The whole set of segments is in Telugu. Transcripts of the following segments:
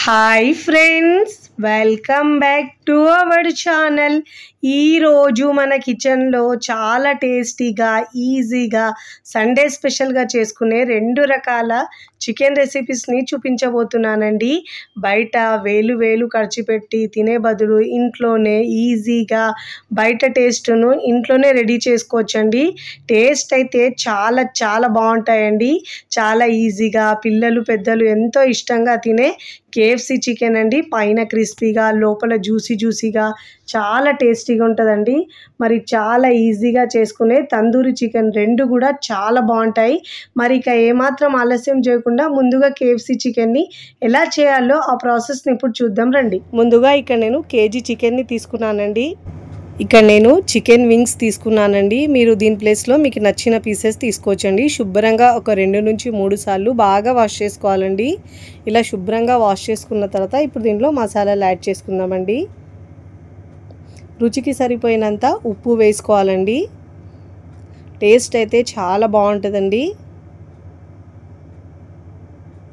Hi friends, welcome back to our channel. ఈరోజు మన కిచెన్లో చాలా టేస్టీగా ఈజీగా సండే స్పెషల్గా చేసుకునే 2 రకాల చికెన్ రెసిపీస్ని చూపించబోతున్నానండి. బయట వేలు ఖర్చు పెట్టి తినే బదులు ఇంట్లోనే ఈజీగా బయట టేస్ట్ను ఇంట్లోనే రెడీ చేసుకోవచ్చండి. టేస్ట్ అయితే చాలా బాగుంటాయండి. చాలా ఈజీగా పిల్లలు పెద్దలు ఎంతో ఇష్టంగా తినే KFC చికెన్ అండి. పైన క్రిస్పీగా లోపల జ్యూసీగా చాలా టేస్టీగా ఉంటుందండి. మరి చాలా ఈజీగా చేసుకునే తందూరి చికెన్ 2 కూడా చాలా బాగుంటాయి. మరి ఇక ఏమాత్రం ఆలస్యం చేయకుండా ముందుగా KFC చికెన్ని ఎలా చేయాలో ఆ ప్రాసెస్ని ఇప్పుడు చూద్దాం రండి. ముందుగా ఇక్కడ నేను కేజీ చికెన్ని తీసుకున్నానండి. ఇక్కడ నేను చికెన్ వింగ్స్ తీసుకున్నానండి. మీరు దీని ప్లేస్లో మీకు నచ్చిన పీసెస్ తీసుకోవచ్చండి. శుభ్రంగా ఒక 2 నుంచి 3 సార్లు బాగా వాష్ చేసుకోవాలండి. ఇలా శుభ్రంగా వాష్ చేసుకున్న తర్వాత ఇప్పుడు దీంట్లో మసాలాలు యాడ్ చేసుకుందామండి. రుచికి సరిపోయినంత ఉప్పు వేసుకోవాలండి. టేస్ట్ అయితే చాలా బాగుంటుందండి.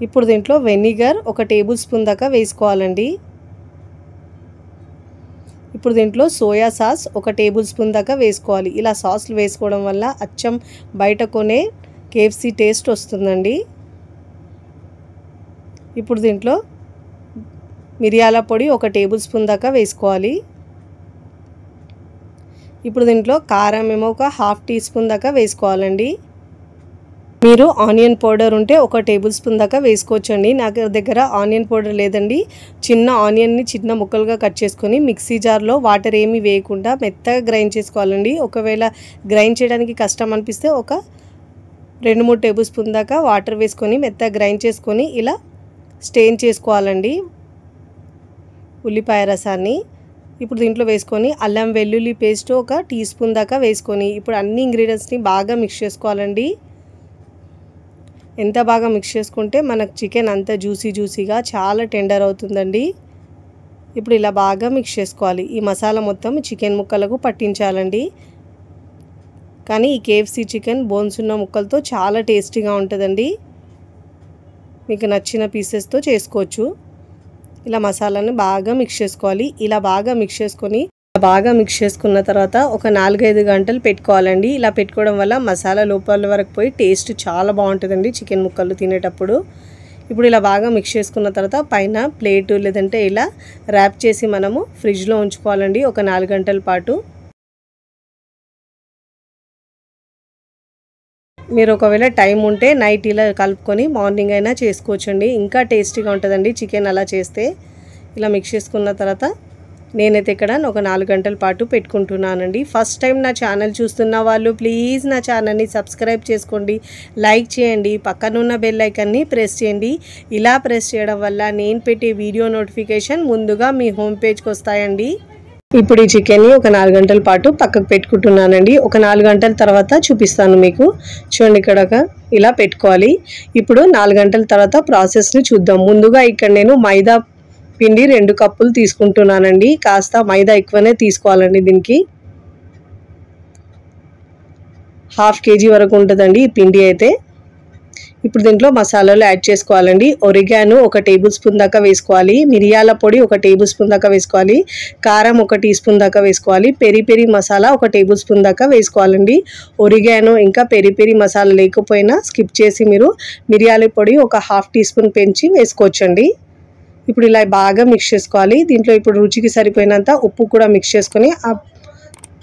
ఇప్పుడు దీంట్లో వెనిగర్ 1 టేబుల్ స్పూన్ దాకా వేసుకోవాలండి. ఇప్పుడు దీంట్లో సోయా సాస్ 1 టేబుల్ స్పూన్ దాకా వేసుకోవాలి. ఇలా సాస్లు వేసుకోవడం వల్ల అచ్చం బయట కొనే KFC టేస్ట్ వస్తుందండి. ఇప్పుడు దీంట్లో మిరియాల పొడి 1 టేబుల్ స్పూన్ దాకా వేసుకోవాలి. ఇప్పుడు దీంట్లో కారం ఏమో ఒక 1/2 టీ స్పూన్ దాకా వేసుకోవాలండి. మీరు ఆనియన్ పౌడర్ ఉంటే 1 టేబుల్ స్పూన్ దాకా వేసుకోవచ్చండి. నా దగ్గర ఆనియన్ పౌడర్ లేదండి. చిన్న ఆనియన్ని చిన్న ముక్కలుగా కట్ చేసుకొని మిక్సీ జార్లో వాటర్ ఏమీ వేయకుండా మెత్తగా గ్రైండ్ చేసుకోవాలండి. ఒకవేళ గ్రైండ్ చేయడానికి కష్టం అనిపిస్తే ఒక 2-3 టేబుల్ స్పూన్ దాకా వాటర్ వేసుకొని మెత్తగా గ్రైండ్ చేసుకొని ఇలా స్టెయిన్ చేసుకోవాలండి ఉల్లిపాయ రసాన్ని. ఇప్పుడు దీంట్లో వేసుకొని అల్లం వెల్లుల్లి పేస్ట్ 1 టీ స్పూన్ దాకా వేసుకొని ఇప్పుడు అన్ని ఇంగ్రీడియంట్స్ని బాగా మిక్స్ చేసుకోవాలండి. ఎంత బాగా మిక్స్ చేసుకుంటే మనకు చికెన్ అంత జ్యూసీగా చాలా టెండర్ అవుతుందండి. ఇప్పుడు ఇలా బాగా మిక్స్ చేసుకోవాలి. ఈ మసాలా మొత్తం చికెన్ ముక్కలకు పట్టించాలండి. కానీ ఈ KFC చికెన్ బోన్స్ ఉన్న ముక్కలతో చాలా టేస్టీగా ఉంటుందండి. మీకు నచ్చిన పీసెస్తో చేసుకోవచ్చు. ఇలా మసాలాని బాగా మిక్స్ చేసుకోవాలి. ఇలా బాగా మిక్స్ చేసుకున్న తర్వాత ఒక 4-5 గంటలు పెట్టుకోవాలండి. ఇలా పెట్టుకోవడం వల్ల మసాలా లోపల వరకు పోయి టేస్ట్ చాలా బాగుంటుందండి చికెన్ ముక్కలు తినేటప్పుడు. ఇప్పుడు ఇలా బాగా మిక్స్ చేసుకున్న తర్వాత పైన ప్లేటు లేదంటే ఇలా ర్యాప్ చేసి మనము ఫ్రిడ్జ్లో ఉంచుకోవాలండి ఒక 4 గంటల పాటు. మీరు ఒకవేళ టైం ఉంటే నైట్ ఇలా కలుపుకొని మార్నింగ్ అయినా చేసుకోవచ్చండి. ఇంకా టేస్టీగా ఉంటుందండి చికెన్ అలా చేస్తే. ఇలా మిక్స్ చేసుకున్న తర్వాత నేనైతే ఇక్కడ ఒక 4 గంటల పాటు పెట్టుకుంటున్నానండి. ఫస్ట్ టైం నా ఛానల్ చూస్తున్న వాళ్ళు ప్లీజ్ నా ఛానల్ని సబ్స్క్రైబ్ చేసుకోండి, లైక్ చేయండి, పక్కనున్న బెల్ ఐకాన్ని ప్రెస్ చేయండి. ఇలా ప్రెస్ చేయడం వల్ల నేను పెట్టే వీడియో నోటిఫికేషన్ ముందుగా మీ హోమ్ పేజ్కి వస్తాయండి. ఇప్పుడు ఈ చికెన్ని ఒక 4 గంటల పాటు పక్కకు పెట్టుకుంటున్నానండి. ఒక 4 గంటల తర్వాత చూపిస్తాను మీకు. చూడండి ఇక్కడ ఇలా పెట్టుకోవాలి. ఇప్పుడు 4 గంటల తర్వాత ప్రాసెస్ని చూద్దాం. ముందుగా ఇక్కడ నేను మైదా పిండి 2 కప్పులు తీసుకుంటున్నానండి. కాస్త మైదా ఎక్కువనే తీసుకోవాలండి. దీనికి 1/2 కేజీ వరకు ఉంటుందండి ఈ పిండి అయితే. ఇప్పుడు దీంట్లో మసాలాలు యాడ్ చేసుకోవాలండి. ఒరిగానో 1 టేబుల్ స్పూన్ దాకా వేసుకోవాలి. మిరియాల పొడి 1 టేబుల్ స్పూన్ దాకా వేసుకోవాలి. కారం 1 టీ స్పూన్ దాకా వేసుకోవాలి. పెరి మసాలా 1 టేబుల్ స్పూన్ దాకా వేసుకోవాలండి. ఒరిగానో ఇంకా పెరి మసాలా లేకపోయినా స్కిప్ చేసి మీరు మిరియాల పొడి ఒక 1/2 టీ స్పూన్ పెంచి వేసుకోవచ్చండి. ఇప్పుడు ఇలా బాగా మిక్స్ చేసుకోవాలి. దీంట్లో ఇప్పుడు రుచికి సరిపోయినంత ఉప్పు కూడా మిక్స్ చేసుకొని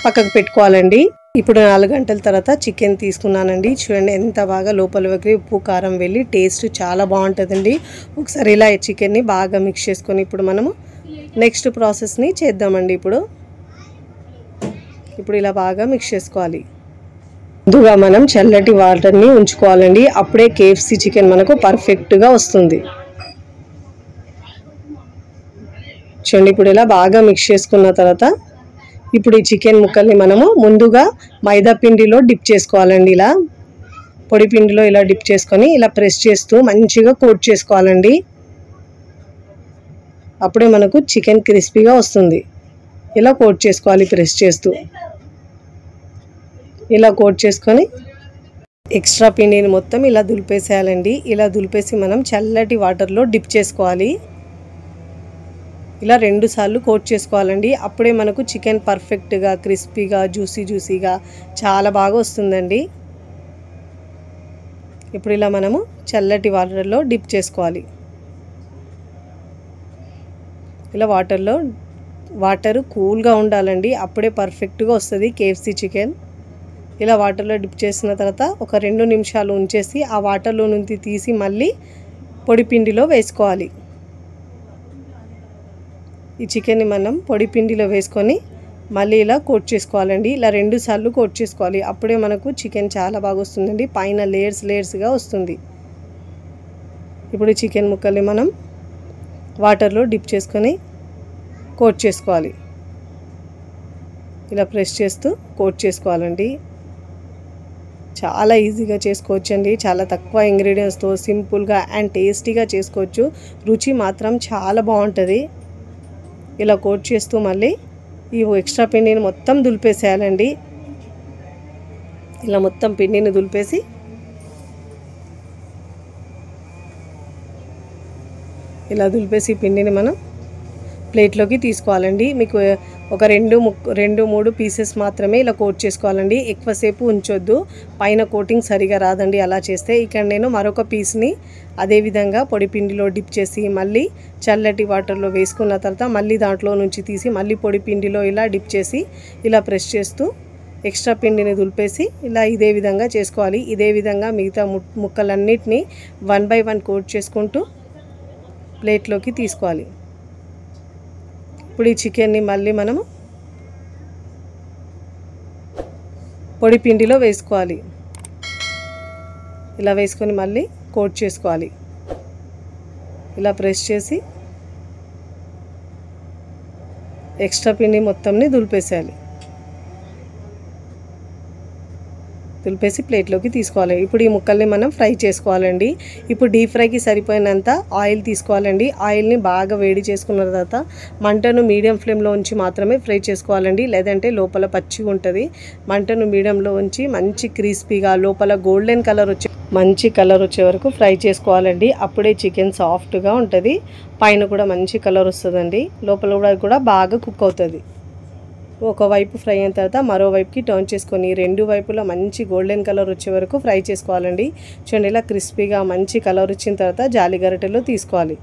పక్కకు పెట్టుకోవాలండి. ఇప్పుడు 4 గంటల తర్వాత చికెన్ తీసుకున్నానండి. చూడండి ఎంత బాగా లోపల వరకు ఉప్పు కారం వెళ్ళి టేస్ట్ చాలా బాగుంటుందండి. ఒకసారి ఇలా చికెన్ని బాగా మిక్స్ చేసుకొని ఇప్పుడు మనము నెక్స్ట్ ప్రాసెస్ని చేద్దామండి. ఇప్పుడు ఇలా బాగా మిక్స్ చేసుకోవాలి. ముందుగా మనం చల్లటి వాటర్ని ఉంచుకోవాలండి. అప్పుడే KFC చికెన్ మనకు పర్ఫెక్ట్గా వస్తుంది. చూడండి ఇప్పుడు ఇలా బాగా మిక్స్ చేసుకున్న తర్వాత ఇప్పుడు ఈ చికెన్ ముక్కల్ని మనము ముందుగా మైదా పిండిలో డిప్ చేసుకోవాలండి. ఇలా పొడి పిండిలో ఇలా డిప్ చేసుకొని ఇలా ప్రెస్ చేస్తూ మంచిగా కోట్ చేసుకోవాలండి. అప్పుడే మనకు చికెన్ క్రిస్పీగా వస్తుంది. ఇలా కోట్ చేసుకోవాలి ప్రెస్ చేస్తూ. ఇలా కోట్ చేసుకొని ఎక్స్ట్రా పిండిని మొత్తం ఇలా దులిపేసేయాలండి. ఇలా దులిపేసి మనం చల్లటి వాటర్లో డిప్ చేసుకోవాలి. ఇలా 2 సార్లు కోట్ చేసుకోవాలండి. అప్పుడే మనకు చికెన్ పర్ఫెక్ట్గా క్రిస్పీగా జ్యూసీగా చాలా బాగా వస్తుందండి. ఇప్పుడు ఇలా మనము చల్లటి వాటర్లో డిప్ చేసుకోవాలి. ఇలా వాటర్ కూల్గా ఉండాలండి, అప్పుడే పర్ఫెక్ట్గా వస్తుంది KFC చికెన్. ఇలా వాటర్లో డిప్ చేసిన తర్వాత ఒక 2 నిమిషాలు ఉంచేసి ఆ వాటర్లో నుంచి తీసి మళ్ళీ పొడి పిండిలో వేసుకోవాలి. ఈ చికెన్ని మనం పొడి పిండిలో వేసుకొని మళ్ళీ ఇలా కోట్ చేసుకోవాలండి. ఇలా 2 సార్లు కోట్ చేసుకోవాలి, అప్పుడే మనకు చికెన్ చాలా బాగా వస్తుందండి. పైన లేయర్స్గా వస్తుంది. ఇప్పుడు చికెన్ ముక్కల్ని మనం వాటర్లో డిప్ చేసుకొని కోట్ చేసుకోవాలి. ఇలా ప్రెస్ చేస్తూ కోట్ చేసుకోవాలండి. చాలా ఈజీగా చేసుకోవచ్చండి. చాలా తక్కువ ఇంగ్రీడియంట్స్తో సింపుల్గా అండ్ టేస్టీగా చేసుకోవచ్చు. రుచి మాత్రం చాలా బాగుంటుంది. ఇలా కోట్ చేస్తూ మళ్ళీ ఈ ఎక్స్ట్రా పిండిని మొత్తం దులిపేసేయాలండి. ఇలా మొత్తం పిండిని దులిపేసి పిండిని మనం ప్లేట్లోకి తీసుకోవాలండి. మీకు ఒక 2-3 పీసెస్ మాత్రమే ఇలా కోట్ చేసుకోవాలండి. ఎక్కువసేపు ఉంచొద్దు, పైన కోటింగ్ సరిగా రాదండి అలా చేస్తే. ఇక్కడ నేను మరొక పీస్ని అదేవిధంగా పొడి పిండిలో డిప్ చేసి మళ్ళీ చల్లటి వాటర్లో వేసుకున్న తర్వాత మళ్ళీ దాంట్లో నుంచి తీసి మళ్ళీ పొడి పిండిలో ఇలా డిప్ చేసి ఇలా ప్రెస్ చేస్తూ ఎక్స్ట్రా పిండిని దులిపేసి ఇలా ఇదే విధంగా చేసుకోవాలి. ఇదే విధంగా మిగతా ముక్కలన్నిటినీ 1 by 1 కోట్ చేసుకుంటూ ప్లేట్లోకి తీసుకోవాలి. ఇప్పుడు ఈ చికెన్ని మళ్ళీ మనము పొడి పిండిలో వేసుకోవాలి. ఇలా వేసుకొని మళ్ళీ కోట్ చేసుకోవాలి. ఇలా ప్రెస్ చేసి ఎక్స్ట్రా పిండి మొత్తంని దులిపేసేయాలి. దులిపేసి ప్లేట్లోకి తీసుకోవాలి. ఇప్పుడు ఈ ముక్కల్ని మనం ఫ్రై చేసుకోవాలండి. ఇప్పుడు డీప్ ఫ్రైకి సరిపోయినంత ఆయిల్ తీసుకోవాలండి. ఆయిల్ని బాగా వేడి చేసుకున్న తర్వాత మంటను మీడియం ఫ్లేమ్లో ఉంచి మాత్రమే ఫ్రై చేసుకోవాలండి, లేదంటే లోపల పచ్చిగా ఉంటుంది. మంటను మీడియంలో ఉంచి మంచి క్రిస్పీగా లోపల గోల్డెన్ కలర్ మంచి కలర్ వచ్చే వరకు ఫ్రై చేసుకోవాలండి. అప్పుడే చికెన్ సాఫ్ట్గా ఉంటుంది, పైన కూడా మంచి కలర్ వస్తుందండి, లోపల కూడా బాగా కుక్ అవుతుంది. ఒకవైపు ఫ్రై అయిన తర్వాత మరోవైపుకి టర్న్ చేసుకొని 2 వైపులా మంచి గోల్డెన్ కలర్ వచ్చే వరకు ఫ్రై చేసుకోవాలండి. చూడండి, ఇలా క్రిస్పీగా మంచి కలర్ వచ్చిన తర్వాత జాలి గరిటెలో తీసుకోవాలి.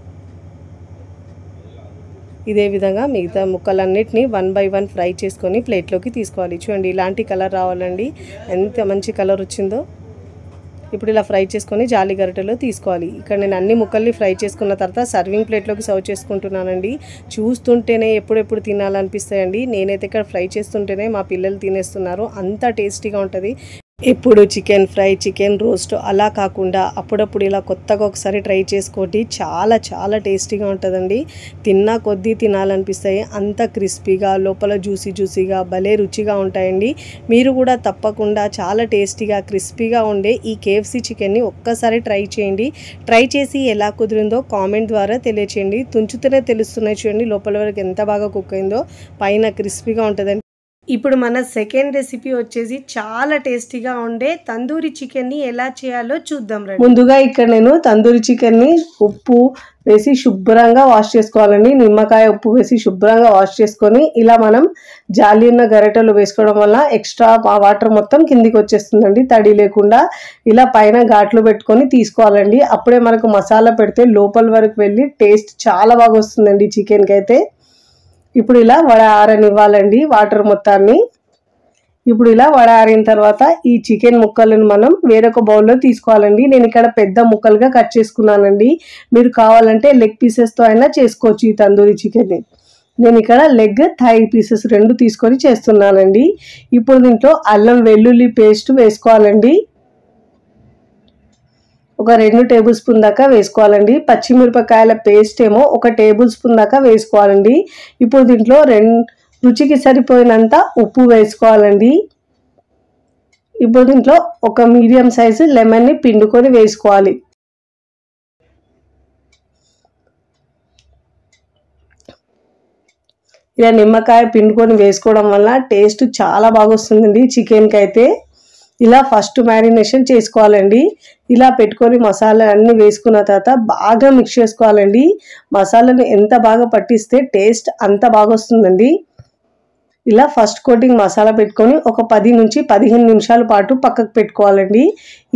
ఇదే విధంగా మిగతా ముక్కలన్నిటిని 1 by 1 ఫ్రై చేసుకొని ప్లేట్లోకి తీసుకోవాలి. చూడండి, ఇలాంటి కలర్ రావాలండి, ఎంత మంచి కలర్ వచ్చిందో. ఇప్పుడు ఇలా ఫ్రై చేసుకొని జాలి గరిటెలో తీసుకోవాలి. ఇక్కడ నేను అన్ని ముక్కల్ని ఫ్రై చేసుకున్న తర్వాత సర్వింగ్ ప్లేట్లోకి సర్వ్ చేసుకుంటున్నానండి. చూస్తుంటేనే ఎప్పుడెప్పుడు తినాలనిపిస్తాయండి. నేనైతే ఇక్కడ ఫ్రై చేస్తుంటేనే మా పిల్లలు తినేస్తున్నారు, అంత టేస్టీగా ఉంటుంది. ఎప్పుడు చికెన్ ఫ్రై, చికెన్ రోస్ట్ అలా కాకుండా అప్పుడప్పుడు ఇలా కొత్తగా ఒకసారి ట్రై చేసుకోండి. చాలా చాలా టేస్టీగా ఉంటుందండి. తిన్నా కొద్దీ తినాలనిపిస్తాయి, అంత క్రిస్పీగా లోపల జ్యూసీగా భలే రుచిగా ఉంటాయండి. మీరు కూడా తప్పకుండా చాలా టేస్టీగా క్రిస్పీగా ఉండే ఈ KFC చికెన్ని ఒక్కసారి ట్రై చేయండి. ట్రై చేసి ఎలా కుదిరిందో కామెంట్ ద్వారా తెలియచేయండి. తుంచుతూనే తెలుస్తున్నాయి చూడండి లోపల వరకు ఎంత బాగా కుక్ అయిందో, పైన క్రిస్పీగా ఉంటుందండి. ఇప్పుడు మన సెకండ్ రెసిపీ వచ్చేసి చాలా టేస్టీగా ఉండే తందూరి చికెన్ని ఎలా చేయాలో చూద్దాం రండి. ముందుగా ఇక్కడ నేను తందూరి చికెన్ని ఉప్పు వేసి శుభ్రంగా వాష్ చేసుకోవాలండి. నిమ్మకాయ ఉప్పు వేసి శుభ్రంగా వాష్ చేసుకొని ఇలా మనం జాలి ఉన్న గరిటెలు వేసుకోవడం వల్ల ఎక్స్ట్రా వాటర్ మొత్తం కిందికి వచ్చేస్తుందండి, తడి లేకుండా. ఇలా పైన ఘాట్లు పెట్టుకొని తీసుకోవాలండి. అప్పుడే మనకు మసాలా పెడితే లోపల వరకు వెళ్ళి టేస్ట్ చాలా బాగా వస్తుందండి చికెన్కి అయితే. ఇప్పుడు ఇలా ఆరనివ్వాలండి వాటర్ మొత్తాన్ని. ఇప్పుడు ఇలా ఆరిన తర్వాత ఈ చికెన్ ముక్కలను మనం వేరొక బౌల్లో తీసుకోవాలండి. నేను ఇక్కడ పెద్ద ముక్కలుగా కట్ చేసుకున్నానండి. మీరు కావాలంటే లెగ్ పీసెస్తో అయినా చేసుకోవచ్చు ఈ తందూరి చికెన్ని. నేను ఇక్కడ లెగ్, థై పీసెస్ 2 తీసుకొని చేస్తున్నానండి. ఇప్పుడు దీంట్లో అల్లం వెల్లుల్లి పేస్ట్ వేసుకోవాలండి. ఒక 2 టేబుల్ స్పూన్ దాకా వేసుకోవాలండి. పచ్చిమిరపకాయల పేస్ట్ ఏమో 1 టేబుల్ స్పూన్ దాకా వేసుకోవాలండి. ఇప్పుడు దీంట్లో రుచికి సరిపోయినంత ఉప్పు వేసుకోవాలండి. ఇప్పుడు దీంట్లో ఒక మీడియం సైజు లెమన్ని పిండుకొని వేసుకోవాలి. ఇలా నిమ్మకాయ పిండుకొని వేసుకోవడం వల్ల టేస్ట్ చాలా బాగా వస్తుందండి చికెన్కి అయితే. ఇలా ఫస్ట్ మ్యారినేషన్ చేసుకోవాలండి. ఇలా పెట్టుకొని మసాలా అన్నీ వేసుకున్న తర్వాత బాగా మిక్స్ చేసుకోవాలండి. మసాలాను ఎంత బాగా పట్టిస్తే టేస్ట్ అంత బాగా వస్తుందండి. ఇలా ఫస్ట్ కోటింగ్ మసాలా పెట్టుకొని ఒక 10 నుంచి 15 నిమిషాల పాటు పక్కకు పెట్టుకోవాలండి.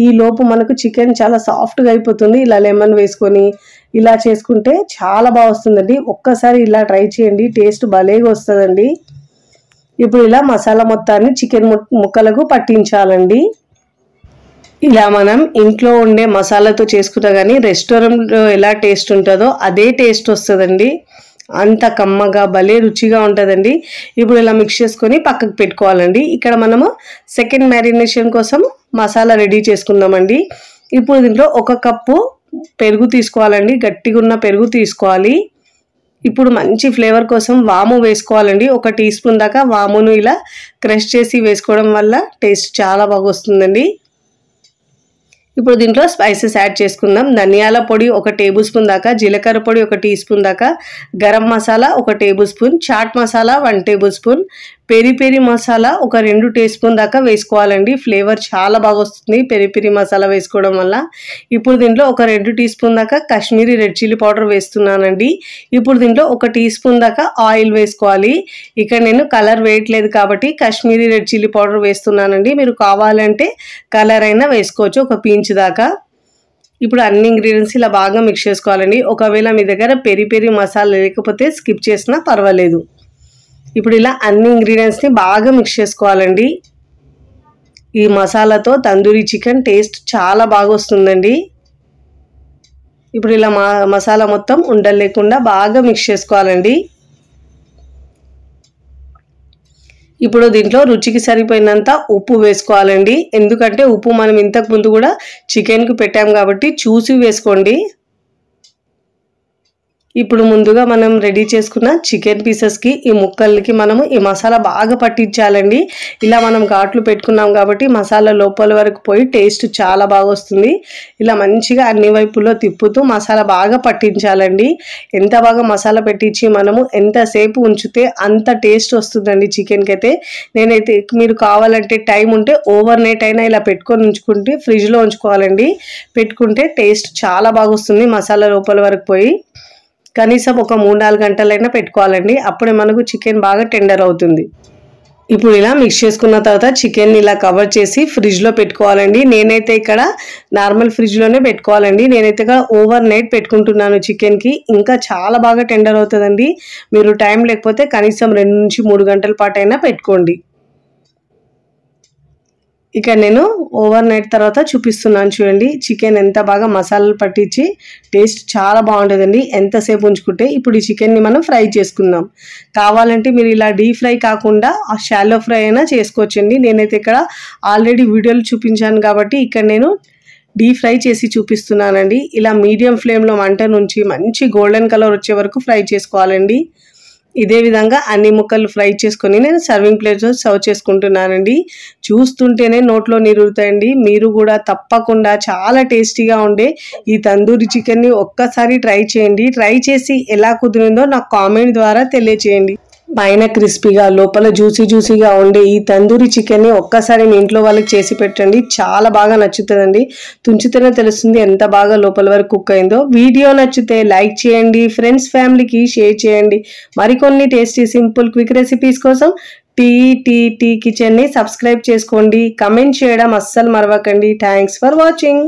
ఈ లోపు మనకు చికెన్ చాలా సాఫ్ట్గా అయిపోతుంది. ఇలా లెమన్ వేసుకొని ఇలా చేసుకుంటే చాలా బాగా వస్తుందండి. ఒక్కసారి ఇలా ట్రై చేయండి, టేస్ట్ భలేగా వస్తుందండి. ఇప్పుడు ఇలా మసాలా మొత్తాన్ని చికెన్ ముక్కలకు పట్టించాలండి. ఇలా మనం ఇంట్లో ఉండే మసాలాతో చేసుకుంటా కానీ రెస్టారెంట్లో ఎలా టేస్ట్ ఉంటుందో అదే టేస్ట్ వస్తుందండి. అంత కమ్మగా భలే రుచిగా ఉంటుందండి. ఇప్పుడు ఇలా మిక్స్ చేసుకొని పక్కకు పెట్టుకోవాలండి. ఇక్కడ మనము సెకండ్ మ్యారినేషన్ కోసం మసాలా రెడీ చేసుకుందామండి. ఇప్పుడు దీంట్లో 1 కప్పు పెరుగు తీసుకోవాలండి. గట్టిగా ఉన్న పెరుగు తీసుకోవాలి. ఇప్పుడు మంచి ఫ్లేవర్ కోసం వాము వేసుకోవాలండి. 1 టీ స్పూన్ దాకా వామును ఇలా క్రష్ చేసి వేసుకోవడం వల్ల టేస్ట్ చాలా బాగా వస్తుందండి. ఇప్పుడు దీంట్లో స్పైసెస్ యాడ్ చేసుకుందాం. ధనియాల పొడి 1 టేబుల్ స్పూన్ దాకా, జీలకర్ర పొడి 1 టీ స్పూన్ దాకా, garam masala 1 tablespoon, chaat masala 1 tablespoon, peri peri masala 2 teaspoon దాకా వేసుకోవాలండి. ఫ్లేవర్ చాలా బాగా వస్తుంది పెరి పెరి మసాలా వేసుకోవడం వల్ల. ఇప్పుడు దీంట్లో 2 టీ స్పూన్ దాకా కాశ్మీరీ రెడ్ చిల్లీ పౌడర్ వేస్తున్నానండి. ఇప్పుడు దీంట్లో 1 టీ స్పూన్ దాకా ఆయిల్ వేసుకోవాలి. ఇక్కడ నేను కలర్ వేయట్లేదు కాబట్టి కాశ్మీరీ రెడ్ చిల్లీ పౌడర్ వేస్తున్నానండి. మీరు కావాలంటే కలర్ అయినా వేసుకోవచ్చు, 1 పించ్ దాకా. ఇప్పుడు అన్ని ఇంగ్రీడియంట్స్ ఇలా బాగా మిక్స్ చేసుకోవాలండి. ఒకవేళ మీ దగ్గర పెరి పెరి మసాలా లేకపోతే స్కిప్ చేసినా పర్వాలేదు. ఇప్పుడు ఇలా అన్ని ఇంగ్రీడియంట్స్ని బాగా మిక్స్ చేసుకోవాలండి. ఈ మసాలాతో తందూరి చికెన్ టేస్ట్ చాలా బాగా వస్తుందండి. ఇప్పుడు ఇలా మసాలా మొత్తం ఉండలు లేకుండా బాగా మిక్స్ చేసుకోవాలండి. ఇప్పుడు దీంట్లో రుచికి సరిపోయినంత ఉప్పు వేసుకోవాలండి. ఎందుకంటే ఉప్పు మనం ఇంతకు ముందు కూడా చికెన్కి పెట్టాం కాబట్టి చూసి వేసుకోండి. ఇప్పుడు ముందుగా మనం రెడీ చేసుకున్న చికెన్ పీసెస్కి ఈ ముక్కలకి మనము ఈ మసాలా బాగా పట్టించాలండి. ఇలా మనం ఘాట్లు పెట్టుకున్నాం కాబట్టి మసాలా లోపల వరకు పోయి టేస్ట్ చాలా బాగా వస్తుంది. ఇలా మంచిగా అన్ని వైపుల్లో తిప్పుతూ మసాలా బాగా పట్టించాలండి. ఎంత బాగా మసాలా పెట్టించి మనము ఎంతసేపు ఉంచితే అంత టేస్ట్ వస్తుందండి చికెన్కి అయితే. నేనైతే మీరు కావాలంటే టైం ఉంటే ఓవర్ నైట్ అయినా ఇలా పెట్టుకొని ఉంచుకుంటే ఫ్రిడ్జ్లో ఉంచుకోవాలండి. పెట్టుకుంటే టేస్ట్ చాలా బాగా వస్తుంది మసాలా లోపల వరకు పోయి. కనీసం ఒక 3-4 గంటలైనా పెట్టుకోవాలండి. అప్పుడే మనకు చికెన్ బాగా టెండర్ అవుతుంది. ఇప్పుడు ఇలా మిక్స్ చేసుకున్న తర్వాత చికెన్ ఇలా కవర్ చేసి ఫ్రిడ్జ్లో పెట్టుకోవాలండి. నేనైతే ఇక్కడ నార్మల్ ఫ్రిడ్జ్లోనే పెట్టుకోవాలండి. నేనైతే ఇక్కడ ఓవర్ నైట్ పెట్టుకుంటున్నాను చికెన్కి. ఇంకా చాలా బాగా టెండర్ అవుతుందండి. మీరు టైం లేకపోతే కనీసం 2 నుంచి 3 గంటల పాటు అయినా పెట్టుకోండి. ఇక నేను ఓవర్ నైట్ తర్వాత చూపిస్తున్నాను చూడండి. చికెన్ ఎంత బాగా మసాలాలు పట్టించి టేస్ట్ చాలా బాగుంటుందండి ఎంతసేపు ఉంచుకుంటే. ఇప్పుడు ఈ చికెన్ని మనం ఫ్రై చేసుకుందాం. కావాలంటే మీరు ఇలా డీప్ ఫ్రై కాకుండా షాలో ఫ్రై అయినా చేసుకోవచ్చండి. నేనైతే ఇక్కడ ఆల్రెడీ వీడియోలు చూపించాను కాబట్టి ఇక్కడ నేను డీప్ ఫ్రై చేసి చూపిస్తున్నానండి. ఇలా మీడియం ఫ్లేమ్లో మంట నుంచి మంచి గోల్డెన్ కలర్ వచ్చే వరకు ఫ్రై చేసుకోవాలండి. ఇదే విధంగా అన్ని ముక్కలు ఫ్రై చేసుకొని నేను సర్వింగ్ ప్లేట్లో సర్వ్ చేసుకుంటున్నానండి. చూస్తుంటేనే నోట్లో నీరుతాయండి. మీరు కూడా తప్పకుండా చాలా టేస్టీగా ఉండే ఈ తందూరి చికెన్ని ఒక్కసారి ట్రై చేయండి. ట్రై చేసి ఎలా కుదిరిందో నాకు కామెంట్ ద్వారా తెలియచేయండి. పైన క్రిస్పీగా లోపల జ్యూసీగా ఉండే ఈ తందూరి చికెన్ని ఒక్కసారి మీ ఇంట్లో వాళ్ళకి చేసి పెట్టండి. చాలా బాగా నచ్చుతుందండి. తుంచితేనే తెలుస్తుంది ఎంత బాగా లోపల వరకు కుక్ అయిందో. వీడియో నచ్చితే లైక్ చేయండి, ఫ్రెండ్స్ ఫ్యామిలీకి షేర్ చేయండి. మరికొన్ని టేస్టీ సింపుల్ క్విక్ రెసిపీస్ కోసం టీ కిచెన్ని సబ్స్క్రైబ్ చేసుకోండి. కమెంట్ చేయడం అస్సలు మరవకండి. Thanks for watching.